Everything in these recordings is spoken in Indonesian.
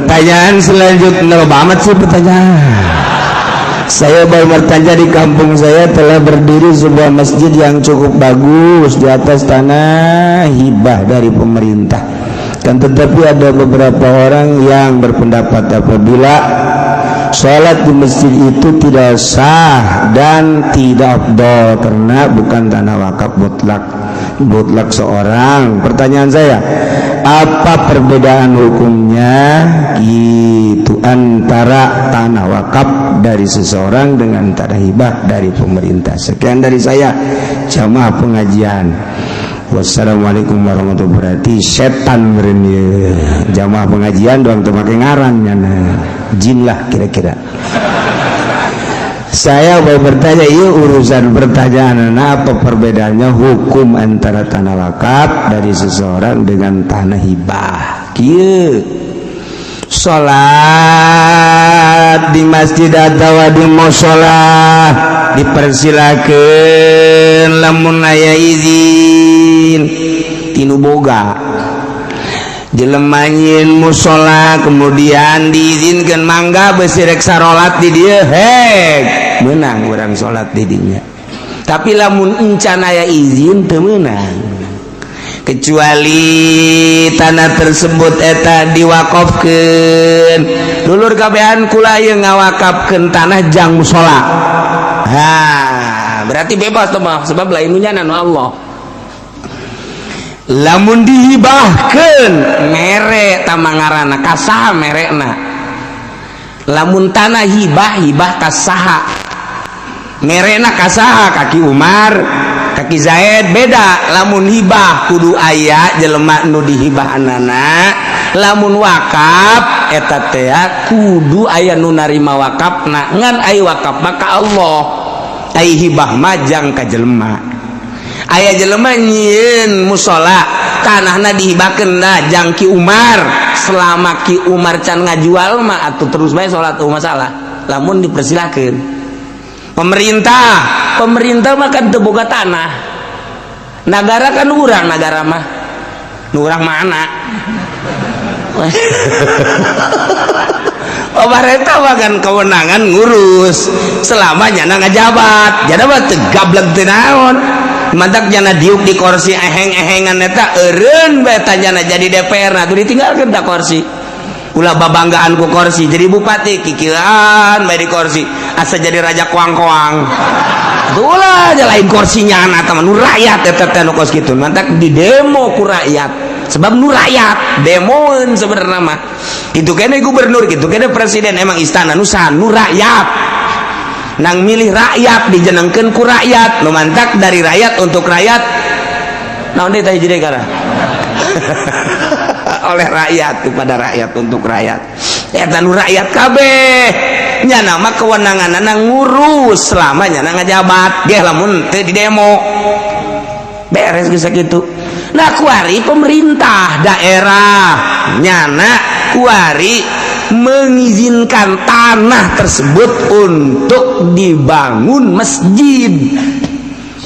Pertanyaan selanjutnya banget sih pertanyaan. Saya baru bertanya di kampung saya telah berdiri sebuah masjid yang cukup bagus di atas tanah hibah dari pemerintah. Kan tetapi ada beberapa orang yang berpendapat apabila sholat di masjid itu tidak sah dan tidak afdol karena bukan tanah wakaf mutlak seorang. Pertanyaan saya, apa perbedaan hukumnya gitu antara tanah wakaf dari seseorang dengan tanah hibah dari pemerintah? Sekian dari saya, jamaah pengajian. Wassalamualaikum warahmatullahi wabarakatuh. Setan berani jamaah pengajian doang terpakai ngarangnya jin lah kira-kira. Saya mau bertanya, iya urusan pertanyaan, apa perbedaannya hukum antara tanah wakaf dari seseorang dengan tanah hibah? Kieu sholat di masjid atau di mushola dipersilakan lamun aya izin tinu boga jelemanyin mushola kemudian diizinkan mangga besirek sarolat di dia hek menang orang sholat di dinya. Tapi lamun encan aya izin teu meunang kecuali tanah tersebut eta diwakafkeun dulur kabehan kula ieu ngawakafkeun tanah jang mushola. Berarti bebas tuh mah sebab lain nyana Allah. Lamun dihibahkeun mere tamangarana kasaha merekna. Lamun tanah hibah kasaha merena kasaha kaki Umar kaki Zaid beda. Lamun hibah kudu aya jelema nu dihibahanana. Lamun wakaf eta teh kudu aya nu narima wakafna ngan aya wakaf maka Allah aya hibah majang ka jelema. Aya jelema nyieun mushola tanahna dihibahkeun jang Ki Umar selama Ki Umar can ngajual mah atuh terus bae salat masalah. Lamun dipersilakeun pemerintah mah kan teu boga tanah. Nagara kan urang nagara mah. Nu urang mana? Pemerintah mah kan kewenangan ngurus selama nyana ngajabat. Jadabat teu gablek teu naon. Mantak nyana diuk di kursi eheng-ehengan eta eureun bae tanyana jadi DPR nah tuh ditinggalkeun ta kursi. Ulah babanggaan ku kursi jadi bupati kikieuan bae di kursi asa jadi raja koang-koang. Ulah aja lain kursinya anak teman nu rakyat eta teh nu kos kitu mantak di demo ku rakyat sebab nu rakyat demoeun sebenarnya mah itu kene gubernur gitu kene presiden emang istana nu saha nu rakyat nang milih rakyat dijenengkeun ku rakyat nu mantak dari rakyat untuk rakyat naon deui teh jadi gara oleh rakyat kepada rakyat untuk rakyat eta nu rakyat kabeh nya nama kewenanganna ngurus selama nya ngajabat ge lamun teu di demo beres geus sakitu. Nah kuari pemerintah daerah nyana kuari mengizinkan tanah tersebut untuk dibangun masjid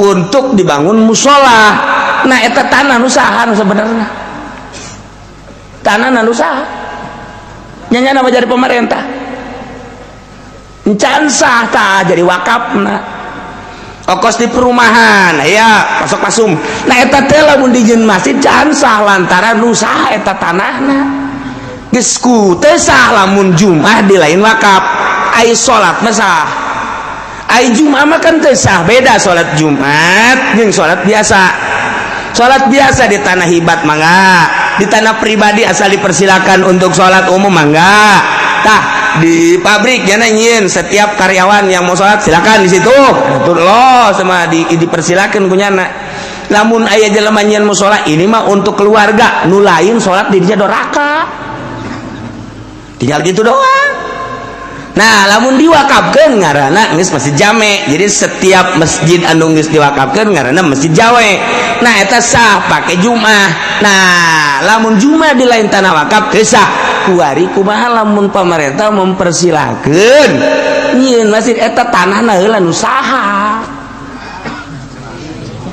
untuk dibangun mushola. Nah eta tanah nu saha nu sebenarnya tanah nu saha nya nama jadi pemerintah encan sah tah jadi wakafna ongkos di perumahan ya masuk pasum. Nah eta teh lamun dijieun masjid can sah lantaran nu saha eta tanahna geus ku teu sah lamun Jumat di lain wakaf ai salat mah sah ai Jumat mah kan teu sah beda salat Jumat jeung salat biasa. Salat biasa di tanah hibat mangga di tanah pribadi asal dipersilakan untuk sholat umum mangga. Tah di pabrik ya nyieun setiap karyawan yang mau sholat silakan di situ betul loh sama dipersilakan punyana. Lamun aya jelema nyieun mau sholat ini mah untuk keluarga nu lain sholat di dieu doraka tinggal gitu doang. Nah lamun diwakafkeun ngaranna geus masjid jame jadi setiap masjid anu geus diwakafkeun ngaranna masjid jawe. Nah eta sah pake Jumat. Nah lamun Jumat di lain tanah wakaf teu sah kuari kumaha lamun pemerintah mempersilakeun nyieun masjid eta tanahna heula nu saha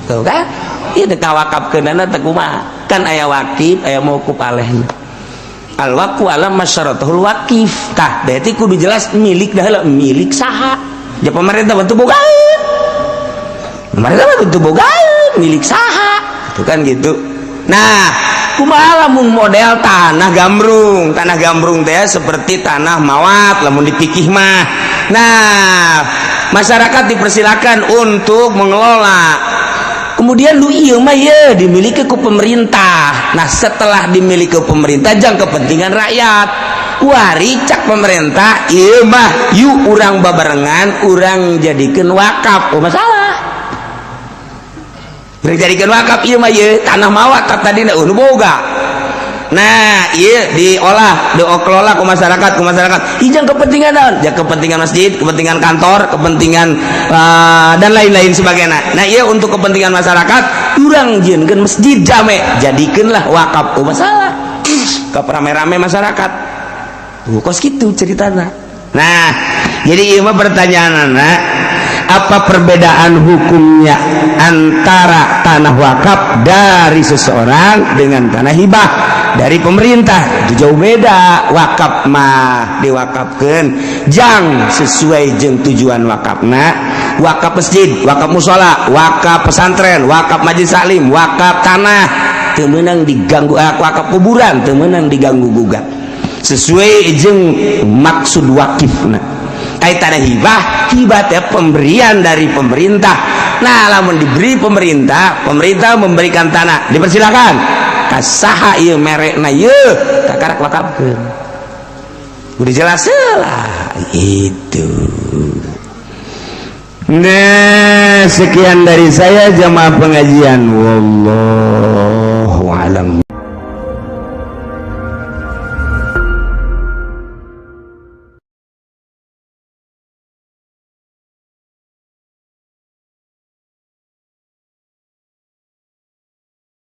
tuh kan ieu teh kawakafkeunana teh kumaha kan aya wakif aya mauquf alehna. al-waqfu ala masyaratul waqif tah berarti kudu jelas milik dah milik saha ya pemerintah bentuk bogaeun pemerintah bentuk bogaeun milik saha itu kan gitu. Nah kumaha lamun model tanah gambrung teh seperti tanah mawat lamun dipikih mah. Nah masyarakat dipersilakan untuk mengelola. Kemudian lu ieu mah ye dimiliki ku pemerintah. Nah setelah dimiliki pemerintah jang kepentingan rakyat. Wari cak pemerintah ieu mah yuk urang babarengan urang jadikeun wakaf. Oh masalah. Urang jadikeun wakaf ieu mah ye tanah mawat tadina nu boga. Nah iya diolah dikelola ke masyarakat ijang kepentingan naon ya kepentingan masjid kepentingan kantor kepentingan dan lain-lain sebagainya. Nah iya untuk kepentingan masyarakat urang jieunkeun masjid jame jadikeunlah wakaf masalah ke rame-rame masyarakat kos gitu ceritanya. Nah jadi ieu mah pertanyaanna apa perbedaan hukumnya antara tanah wakaf dari seseorang dengan tanah hibah dari pemerintah? Itu jauh beda. Wakaf mah diwakafkeun jang sesuai jeung tujuan wakafna. Wakaf masjid, wakaf mushola, wakaf pesantren, wakaf majelis taklim, wakaf tanah teu meunang diganggu, wakaf kuburan teu meunang diganggu gugat sesuai jeung maksud wakifna. Tanah hibah teh pemberian dari pemerintah. Nah lamun diberi pemerintah memberikan tanah dipersilakan kasaha ieu merekna ieu kakarak wakafkeun udah jelas lah itu. Nah sekian dari saya jamaah pengajian wallahu alam.